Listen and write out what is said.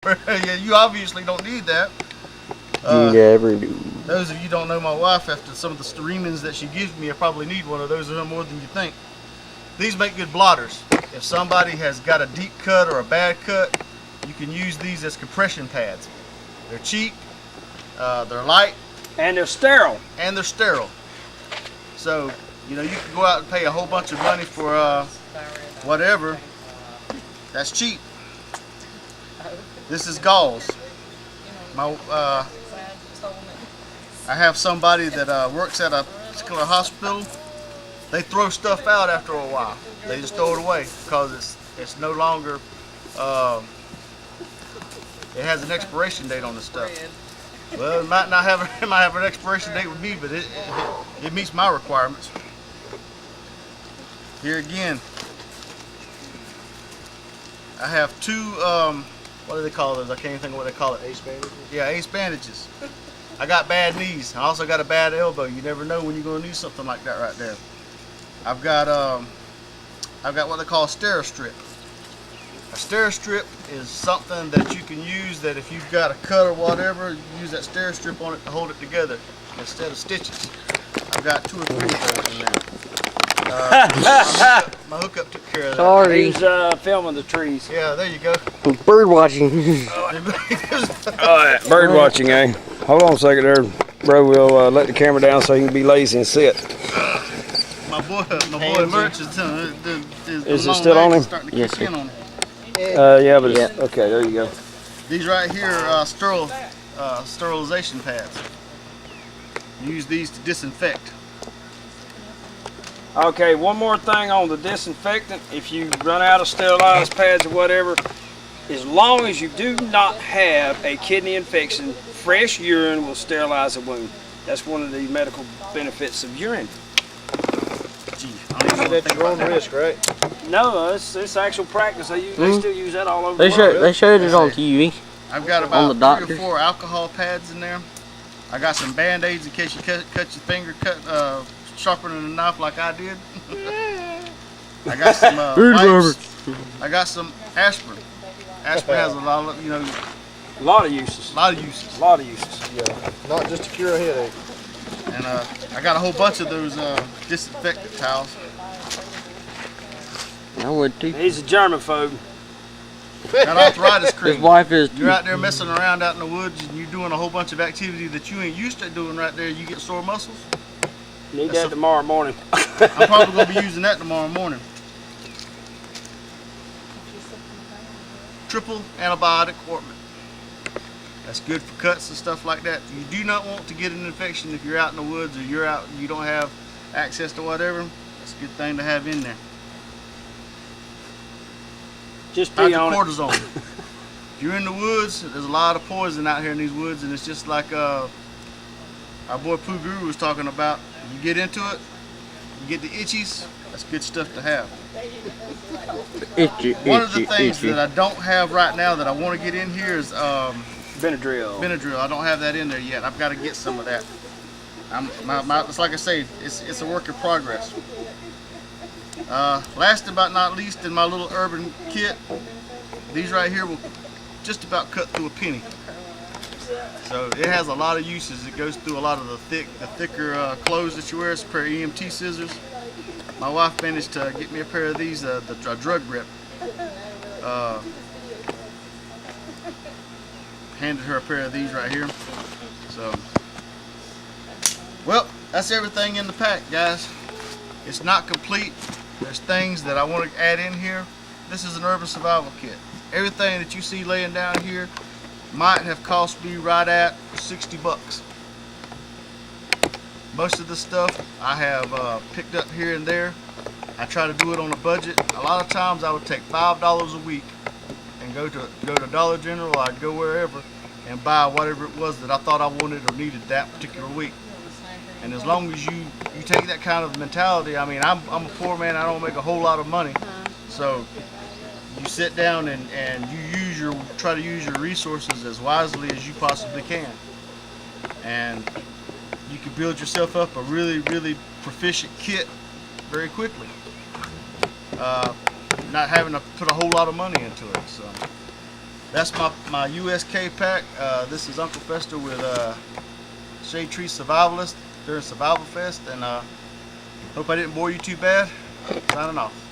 Yeah, you obviously don't need that. You never do. Those of you who don't know my wife, after some of the streamings that she gives me, I probably need one of those more than you think. These make good blotters. If somebody has got a deep cut or a bad cut, you can use these as compression pads. They're cheap, they're light, and they're sterile. So, you know, you can go out and pay a whole bunch of money for whatever. That's cheap. This is gauze. I have somebody that works at a particular hospital. They throw stuff out after a while. They just throw it away because it's no longer. It has an expiration date on the stuff. Well, it might have an expiration date with me, but it meets my requirements. Here again, I have two. What do they call those? I can't even think of what they call it. Ace bandages? Yeah, ace bandages. I got bad knees. I also got a bad elbow. You never know when you're going to need something like that right there. I've got what they call a Steri-Strip. A Steri-Strip is something that you can use that if you've got a cut or whatever, you use that Steri-Strip on it to hold it together instead of stitches. I've got 2 or 3 of those in there. My hookup took care of that. Sorry. He's filming the trees. Yeah, there you go. Bird watching. Alright, bird watching, eh? Hold on a second there, bro. We'll let the camera down so you can be lazy and sit. My boy Merch is it still on him? Yes, sir. Yeah, but it's, okay, there you go. These right here are sterilization pads. Use these to disinfect. Okay, one more thing on the disinfectant. If you run out of sterilized pads or whatever, as long as you do not have a kidney infection, fresh urine will sterilize a wound. That's one of the medical benefits of urine. Gee, I don't even That's your own risk, right? No, it's actual practice. They still use that all over the world. They showed it on TV. I've got about 3 or 4 alcohol pads in there. I got some Band-Aids in case you cut your finger sharper than a knife like I did. I got some wipes. I got some aspirin. Aspirin has a lot of, you know, a lot of uses. Yeah, not just to cure a headache. And I got a whole bunch of those disinfectant towels. I would too. He's a germaphobe. Got arthritis cream. His wife is. You're out there messing around out in the woods and you're doing a whole bunch of activity that you ain't used to doing right there. You get sore muscles. Need that tomorrow morning. I'm probably going to be using that tomorrow morning. Triple antibiotic ointment. That's good for cuts and stuff like that. You do not want to get an infection if you're out in the woods or you're out and you don't have access to whatever. That's a good thing to have in there. Just pee on cortisone. If you're in the woods, there's a lot of poison out here in these woods, and it's just like our boy Pooh Guru was talking about. You get into it, you get the itchies. That's good stuff to have. One of the things that I don't have right now that I want to get in here is Benadryl. I don't have that in there yet. I've got to get some of that. It's like I say, it's a work in progress. Last but not least, in my little urban kit, these right here will just about cut through a penny. So it has a lot of uses. It goes through a lot of the thicker clothes that you wear. It's a pair of EMT scissors. My wife managed to get me a pair of these, the drug grip. Handed her a pair of these right here. So, well, that's everything in the pack, guys. It's not complete. There's things that I want to add in here. This is an urban survival kit. Everything that you see laying down here might have cost me right at 60 bucks. Most of the stuff I have picked up here and there. I try to do it on a budget. A lot of times I would take $5 a week and go to Dollar General, or I'd go wherever and buy whatever it was that I thought I wanted or needed that particular week. And as long as you take that kind of mentality, I mean, I'm a poor man, I don't make a whole lot of money. So you sit down and you try to use your resources as wisely as you possibly can. And you can build yourself up a really, really proficient kit very quickly. Not having to put a whole lot of money into it. So That's my USK pack. This is Uncle Fester with Shade Tree Survivalist during Survival Fest, and hope I didn't bore you too bad. Signing off.